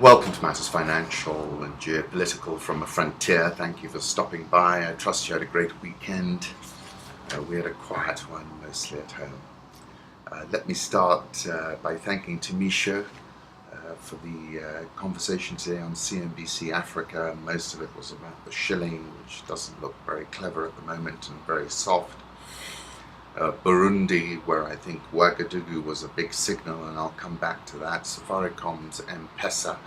Welcome to Matters Financial and Geopolitical from a Frontier. Thank you for stopping by. I trust you had a great weekend. We had a quiet one, mostly at home. Let me start by thanking Tamisha for the conversation today on CNBC Africa. Most of it was about the shilling, which doesn't look very clever at the moment and very soft. Burundi, where I think Ouagadougou was a big signal, and I'll come back to that. Safaricom's M-Pesa,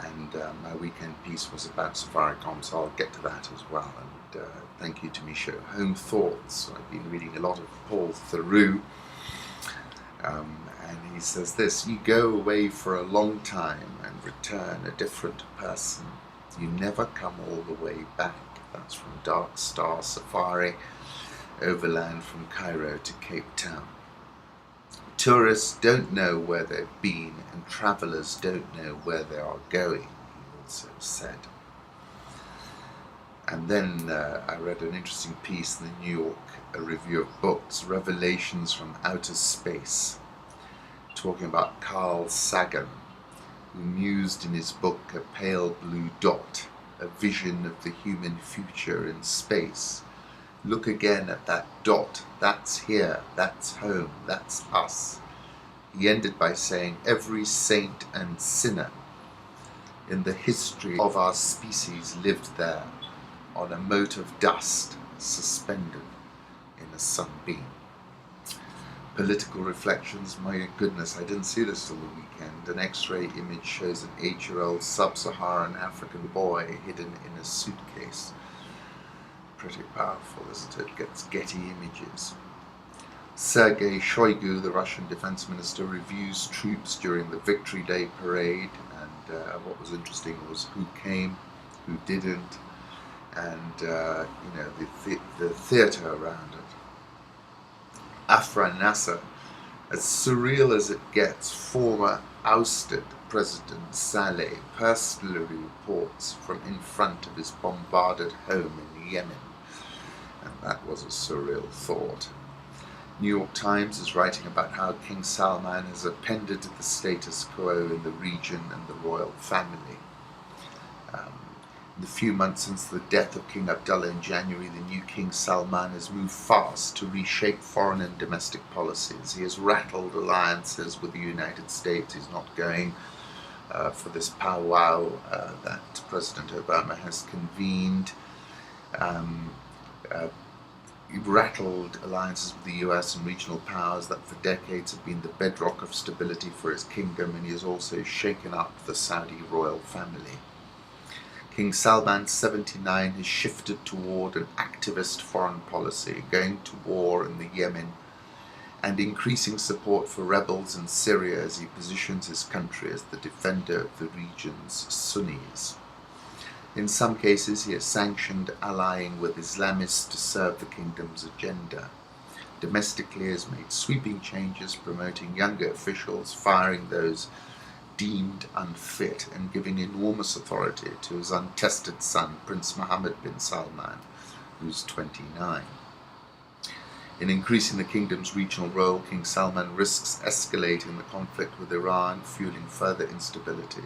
and my weekend piece was about Safaricom, so I'll get to that as well. And thank you, Tamisha. Home Thoughts. I've been reading a lot of Paul Theroux, and he says this: you go away for a long time and return a different person. You never come all the way back. That's from Dark Star Safari, overland from Cairo to Cape Town. Tourists don't know where they've been, and travellers don't know where they are going, he also said. And then I read an interesting piece in the New York, a review of books, Revelations from Outer Space, talking about Carl Sagan, who mused in his book A Pale Blue Dot, a vision of the human future in space. Look again at that dot. That's here, that's home, that's us. He ended by saying every saint and sinner in the history of our species lived there on a mote of dust suspended in a sunbeam. Political reflections, my goodness, I didn't see this till the weekend. An X-ray image shows an 8-year-old sub-Saharan African boy hidden in a suitcase. Pretty powerful, isn't it? Gets Getty Images. Sergei Shoigu, the Russian defense minister, reviews troops during the Victory Day parade, and what was interesting was who came, who didn't, and the theatre around it. Afra Nasser, as surreal as it gets, former ousted President Saleh personally reports from in front of his bombarded home in Yemen. And that was a surreal thought. New York Times is writing about how King Salman has appended to the status quo in the region and the royal family. In the few months since the death of King Abdullah in January, the new King Salman has moved fast to reshape foreign and domestic policies. He has rattled alliances with the United States. He's not going for this powwow that President Obama has convened. He rattled alliances with the US and regional powers that for decades have been the bedrock of stability for his kingdom, and he has also shaken up the Saudi royal family. King Salman, 79, has shifted toward an activist foreign policy, going to war in the Yemen and increasing support for rebels in Syria as he positions his country as the defender of the region's Sunnis. In some cases, he has sanctioned allying with Islamists to serve the kingdom's agenda. Domestically, he has made sweeping changes, promoting younger officials, firing those deemed unfit, and giving enormous authority to his untested son, Prince Mohammed bin Salman, who's 29. In increasing the kingdom's regional role, King Salman risks escalating the conflict with Iran, fueling further instability.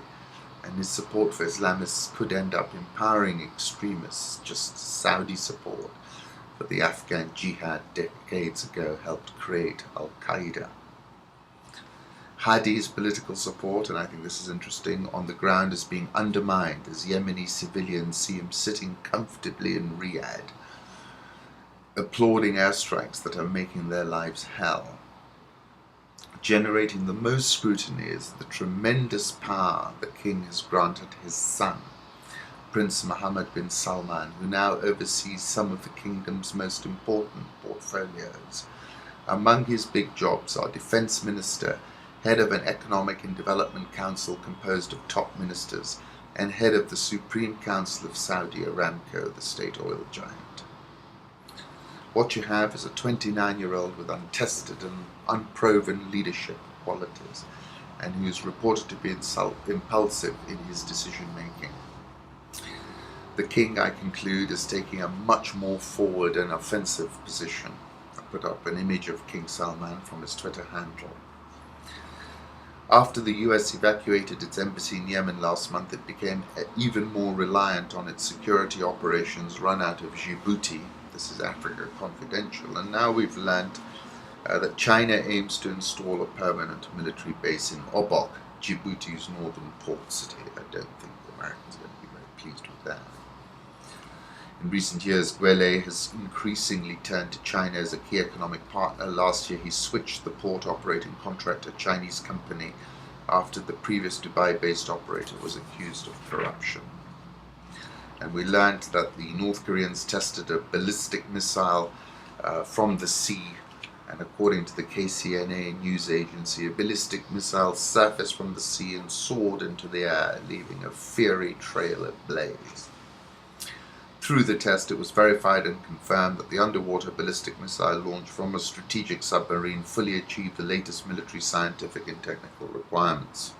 And his support for Islamists could end up empowering extremists, just as Saudi support for the Afghan jihad decades ago helped create Al-Qaeda. Hadi's political support, and I think this is interesting, on the ground is being undermined as Yemeni civilians see him sitting comfortably in Riyadh, applauding airstrikes that are making their lives hell. Generating the most scrutiny is the tremendous power the king has granted his son, Prince Mohammed bin Salman, who now oversees some of the kingdom's most important portfolios. Among his big jobs are defense minister, head of an economic and development council composed of top ministers, and head of the Supreme Council of Saudi Aramco, the state oil giant. What you have is a 29-year-old with untested and unproven leadership qualities, and who is reported to be impulsive in his decision-making. The king, I conclude, is taking a much more forward and offensive position. I put up an image of King Salman from his Twitter handle. After the US evacuated its embassy in Yemen last month, it became even more reliant on its security operations run out of Djibouti. This is Africa Confidential. And now we've learned that China aims to install a permanent military base in Obok, Djibouti's northern port city. I don't think the Americans are going to be very pleased with that. In recent years, Guele has increasingly turned to China as a key economic partner. Last year, he switched the port operating contract to a Chinese company after the previous Dubai-based operator was accused of corruption. And we learned that the North Koreans tested a ballistic missile from the sea, and according to the KCNA news agency, a ballistic missile surfaced from the sea and soared into the air, leaving a fiery trail ablaze. Through the test, it was verified and confirmed that the underwater ballistic missile launched from a strategic submarine fully achieved the latest military, scientific and technical requirements.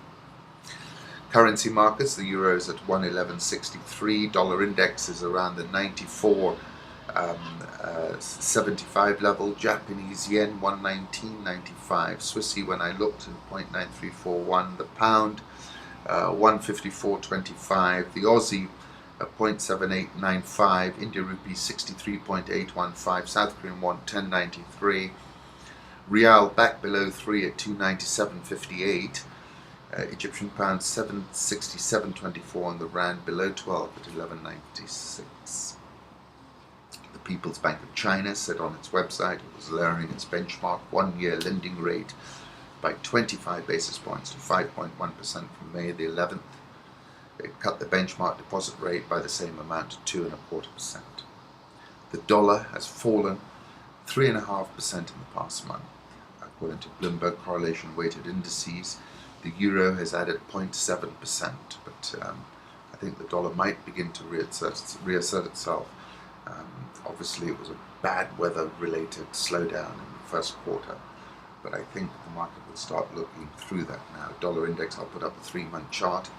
Currency markets, the euro is at 111.63, dollar index is around the 94.75 level, Japanese yen 119.95, Swissy when I looked at 0.9341, the pound 154.25, the Aussie 0.7895, India rupee 63.815, South Korean won 10.93, Rial back below 3 at 297.58, Egyptian pound 767.24, and the rand below 12 at 11.96. The People's Bank of China said on its website it was lowering its benchmark one-year lending rate by 25 basis points to 5.1% from May the 11th. It cut the benchmark deposit rate by the same amount to 2.25%. The dollar has fallen 3.5% in the past month. According to Bloomberg correlation weighted indices, the euro has added 0.7%, but I think the dollar might begin to reassert itself. Obviously, it was a bad weather-related slowdown in the first quarter, but I think the market will start looking through that now. Dollar index, I'll put up a 3-month chart.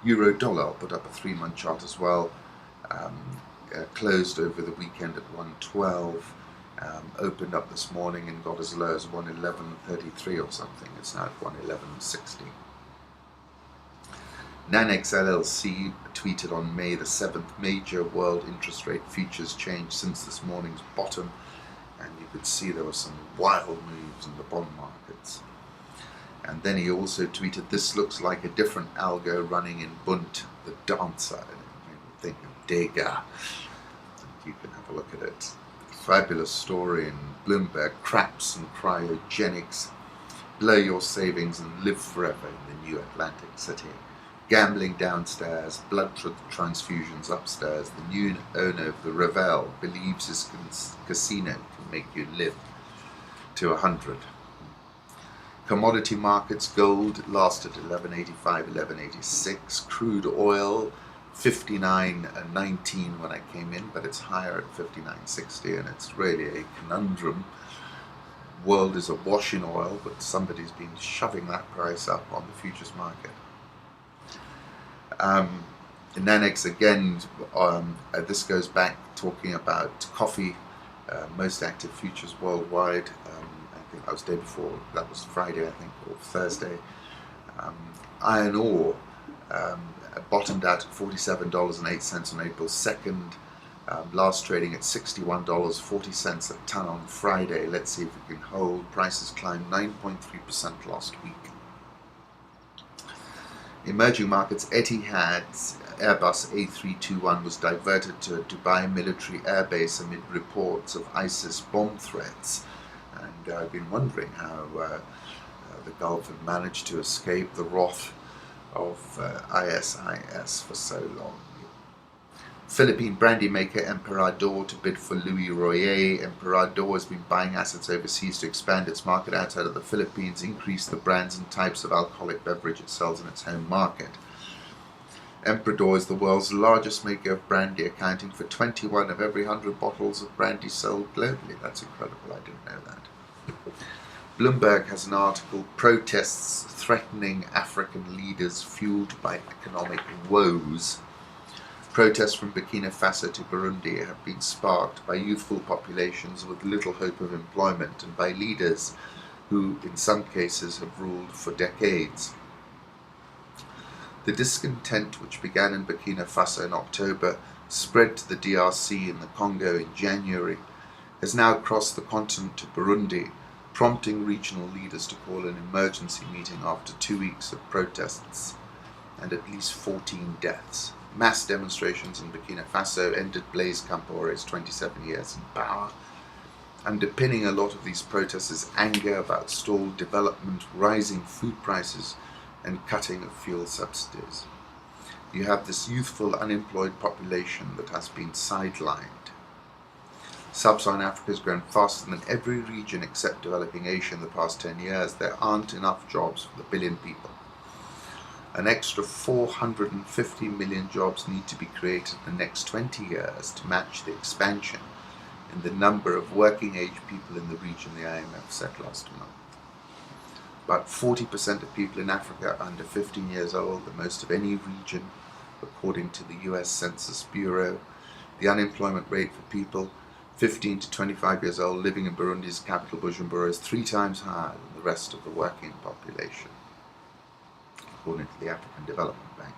Euro dollar, I'll put up a 3-month chart as well. Closed over the weekend at 112, opened up this morning and got as low as 111.33 or something. It's now at 111.60. Nanex LLC tweeted on May the 7th, major world interest rate futures changed since this morning's bottom, and you could see there were some wild moves in the bond markets. And then he also tweeted, this looks like a different algo running in Bunt, the dancer. And it made me think of Degas. You can have a look at it. Fabulous story in Bloomberg, craps and cryogenics, blow your savings and live forever in the new Atlantic City. Gambling downstairs, blood transfusions upstairs. The new owner of the Revel believes his casino can make you live to 100. Commodity markets, gold last at 11.85, 11.86. Crude oil 59.19 when I came in, but it's higher at 59.60, and it's really a conundrum. World is awash in oil, but somebody's been shoving that price up on the futures market. In Nanex again, this goes back talking about coffee, most active futures worldwide. I think that was the day before, that was Friday I think, or Thursday. Iron ore bottomed out at $47.08 on April 2nd, last trading at $61.40 a ton on Friday. Let's see if we can hold. Prices climbed 9.3% last week. Emerging markets, Etihad's Airbus A321 was diverted to a Dubai military airbase amid reports of ISIS bomb threats. And I've been wondering how the Gulf had managed to escape the wrath of ISIS for so long. Philippine brandy maker Emperador to bid for Louis Royer. Emperador has been buying assets overseas to expand its market outside of the Philippines, increase the brands and types of alcoholic beverage it sells in its home market. Emperador is the world's largest maker of brandy, accounting for 21 of every 100 bottles of brandy sold globally. That's incredible, I didn't know that. Bloomberg has an article, protests threatening African leaders fueled by economic woes. Protests from Burkina Faso to Burundi have been sparked by youthful populations with little hope of employment and by leaders who in some cases have ruled for decades. The discontent which began in Burkina Faso in October, spread to the DRC and the Congo in January, has now crossed the continent to Burundi, prompting regional leaders to call an emergency meeting after 2 weeks of protests and at least 14 deaths. Mass demonstrations in Burkina Faso ended Blaise Compaoré's 27 years in power. Underpinning a lot of these protests is anger about stalled development, rising food prices, and cutting of fuel subsidies. You have this youthful, unemployed population that has been sidelined. Sub-Saharan Africa has grown faster than every region except developing Asia in the past 10 years. There aren't enough jobs for the billion people. An extra 450 million jobs need to be created in the next 20 years to match the expansion in the number of working-age people in the region, the IMF said last month. About 40% of people in Africa are under 15 years old, the most of any region, according to the US Census Bureau. The unemployment rate for people 15 to 25 years old living in Burundi's capital Bujumbura is 3 times higher than the rest of the working population, according to the African Development Bank.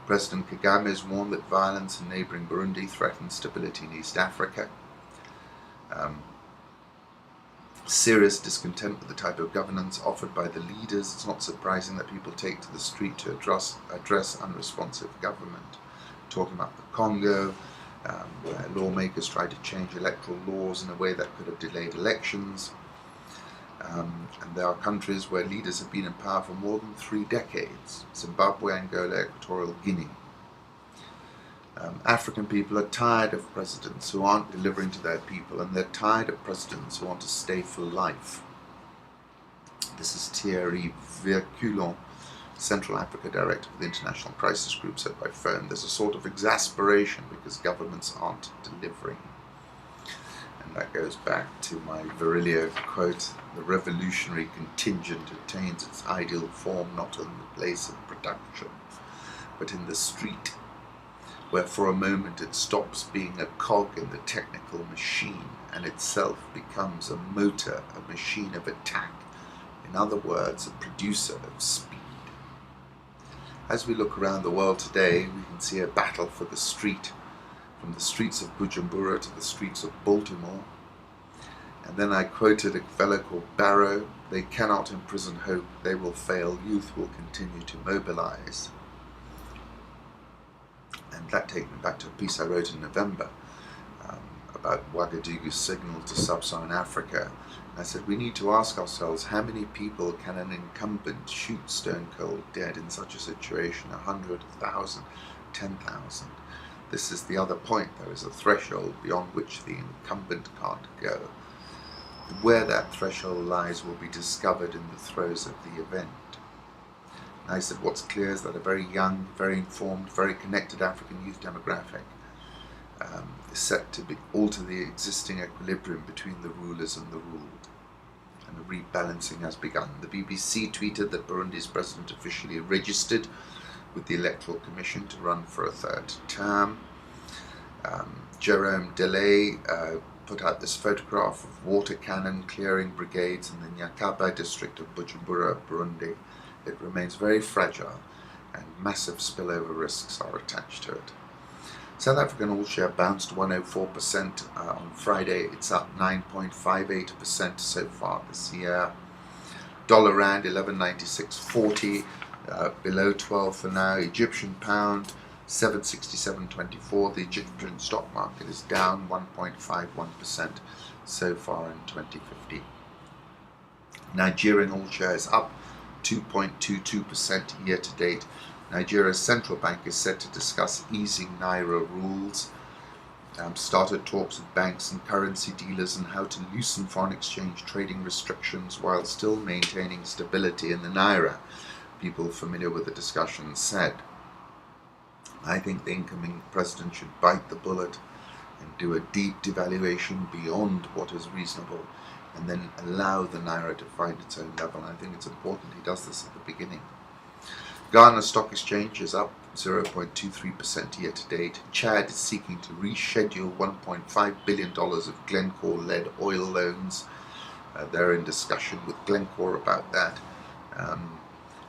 President Kagame has warned that violence in neighbouring Burundi threatens stability in East Africa. Serious discontent with the type of governance offered by the leaders. It's not surprising that people take to the street to address unresponsive government. Talking about the Congo, where lawmakers tried to change electoral laws in a way that could have delayed elections. And there are countries where leaders have been in power for more than 3 decades. Zimbabwe, Angola, Equatorial Guinea. African people are tired of presidents who aren't delivering to their people, and they're tired of presidents who want to stay for life. This is Theroux, Central Africa Director of the International Crisis Group, said by phone. There's a sort of exasperation because governments aren't delivering. And that goes back to my Virilio quote, the revolutionary contingent attains its ideal form not in the place of production, but in the street, where for a moment it stops being a cog in the technical machine and itself becomes a motor, a machine of attack, in other words, a producer of speed. As we look around the world today, we can see a battle for the street, from the streets of Bujumbura to the streets of Baltimore. And then I quoted a fellow called Barrow, they cannot imprison hope, they will fail, youth will continue to mobilize. And that takes me back to a piece I wrote in November about Ouagadougou's signal to sub-Saharan Africa. I said, we need to ask ourselves, how many people can an incumbent shoot stone cold dead in such a situation? 100, 1,000, 10,000. This is the other point. There is a threshold beyond which the incumbent can't go. Where that threshold lies will be discovered in the throes of the event. And I said, what's clear is that a very young, very informed, very connected African youth demographic is set to alter the existing equilibrium between the rulers and the ruled. And a rebalancing has begun. The BBC tweeted that Burundi's president officially registered with the Electoral Commission to run for a 3rd term. Jerome Delay put out this photograph of water cannon clearing brigades in the Nyakaba district of Bujumbura, Burundi. It remains very fragile and massive spillover risks are attached to it. South African all share bounced 104% on Friday. It's up 9.58% so far this year. Dollar Rand 11.9640, below 12 for now. Egyptian Pound 767.24. The Egyptian stock market is down 1.51% so far in 2015. Nigerian all shares up 2.22% year to date. Nigeria's central bank is set to discuss easing Naira rules, started talks with banks and currency dealers on how to loosen foreign exchange trading restrictions while still maintaining stability in the Naira, people familiar with the discussion said. I think the incoming president should bite the bullet and do a deep devaluation beyond what is reasonable and then allow the Naira to find its own level. I think it's important he does this at the beginning. Ghana Stock Exchange is up 0.23% year to date. Chad is seeking to reschedule $1.5 billion of Glencore-led oil loans They're in discussion with Glencore about that.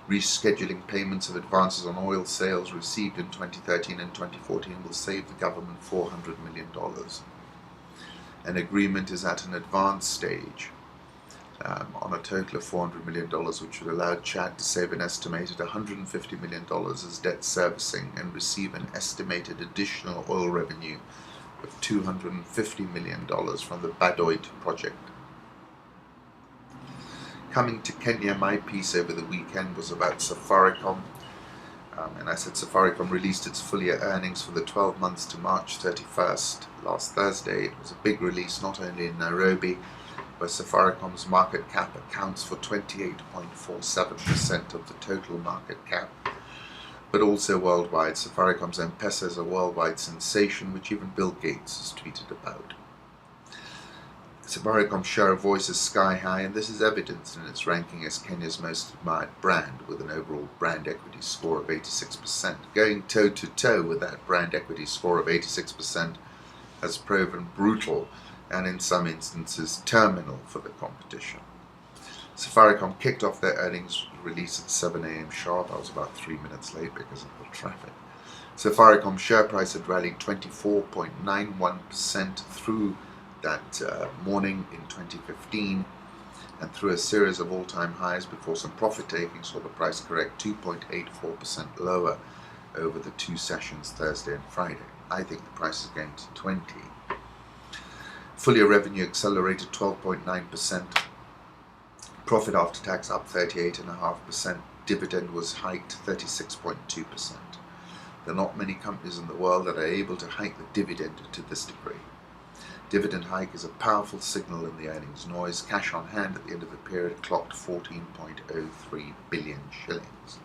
Rescheduling payments of advances on oil sales received in 2013 and 2014 will save the government $400 million. An agreement is at an advanced stage on a total of $400 million, which would allow Chad to save an estimated $150 million as debt servicing and receive an estimated additional oil revenue of $250 million from the Badoit project. Coming to Kenya, my piece over the weekend was about Safaricom. And I said Safaricom released its full year earnings for the 12 months to March 31st last Thursday. It was a big release not only in Nairobi, where Safaricom's market cap accounts for 28.47% of the total market cap, but also worldwide. Safaricom's M-Pesa is a worldwide sensation, which even Bill Gates has tweeted about. Safaricom's share of voice is sky high, and this is evidenced in its ranking as Kenya's most admired brand, with an overall brand equity score of 86%. Going toe-to-toe with that brand equity score of 86% has proven brutal and in some instances terminal for the competition. Safaricom kicked off their earnings release at 7 AM sharp. I was about 3 minutes late because of the traffic. Safaricom's share price had rallied 24.91% through that morning in 2015, and through a series of all-time highs before some profit taking saw the price correct 2.84% lower over the 2 sessions Thursday and Friday. I think the price is going to 20. Full year revenue accelerated 12.9%. Profit after tax up 38.5%. Dividend was hiked 36.2%. There are not many companies in the world that are able to hike the dividend to this degree. Dividend hike is a powerful signal in the earnings noise. Cash on hand at the end of the period clocked 14.03 billion shillings.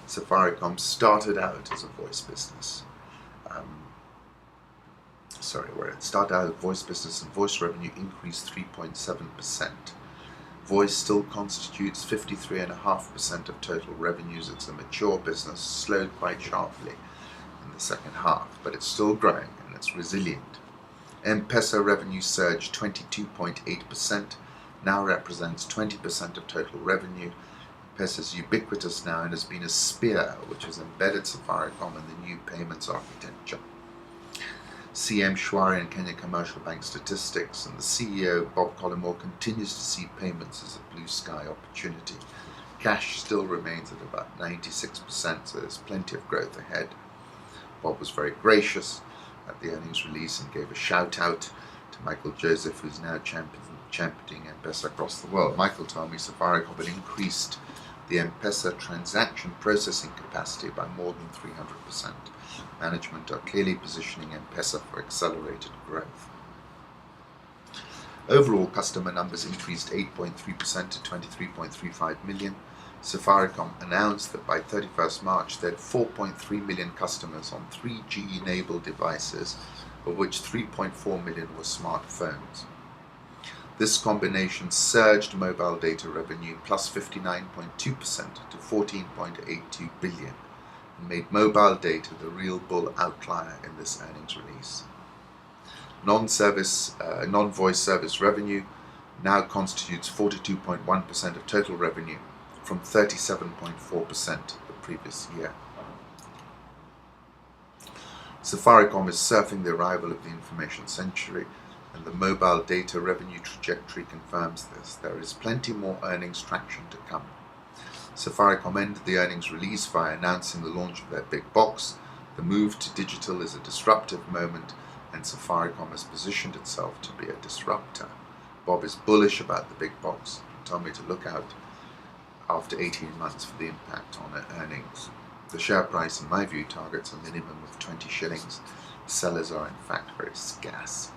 Safaricom started out as a voice business. Where it started out as voice business, and voice revenue increased 3.7%. Voice still constitutes 53.5% of total revenues. It's a mature business, slowed quite sharply in the second half, but it's still growing and it's resilient. M-Pesa revenue surged 22.8%, now represents 20% of total revenue. M-Pesa is ubiquitous now and has been a spear which has embedded Safaricom in the new payments architecture. CM Shwari and Kenya Commercial Bank statistics, and the CEO, Bob Collymore, continues to see payments as a blue sky opportunity. Cash still remains at about 96%, so there's plenty of growth ahead. Bob was very gracious at the earnings release and gave a shout out to Michael Joseph, who's now championing M-Pesa across the world. Michael told me Safaricom had increased the M-Pesa transaction processing capacity by more than 300%. Management are clearly positioning M-Pesa for accelerated growth. Overall customer numbers increased 8.3% to 23.35 million. Safaricom announced that by 31st March they had 4.3 million customers on 3G enabled devices, of which 3.4 million were smartphones. This combination surged mobile data revenue plus 59.2% to 14.82 billion and made mobile data the real bull outlier in this earnings release. Non-voice service revenue now constitutes 42.1% of total revenue, from 37.4% the previous year. Safaricom is surfing the arrival of the information century, and the mobile data revenue trajectory confirms this. There is plenty more earnings traction to come. Safaricom ended the earnings release by announcing the launch of their big box. The move to digital is a disruptive moment, and Safaricom has positioned itself to be a disruptor. Bob is bullish about the big box and told me to look out after 18 months for the impact on earnings. The share price, in my view, targets a minimum of 20 shillings. Sellers are in fact very scarce.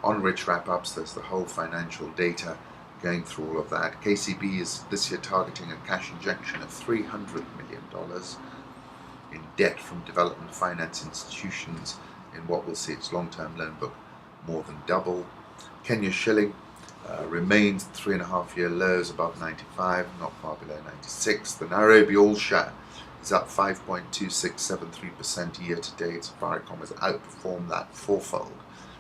On rich wrap-ups, there's the whole financial data going through all of that. KCB is this year targeting a cash injection of $300 million in debt from development finance institutions in what will see its long-term loan book more than double. Kenya shilling remains 3.5-year lows above 95, not far below 96. The Nairobi all-share is up 5.2673% year to date. Safaricom has outperformed that fourfold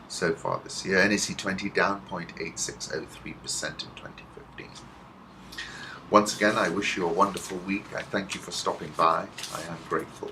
so far this year. NSE 20 down 0.8603% in 2015. Once again, I wish you a wonderful week. I thank you for stopping by. I am grateful.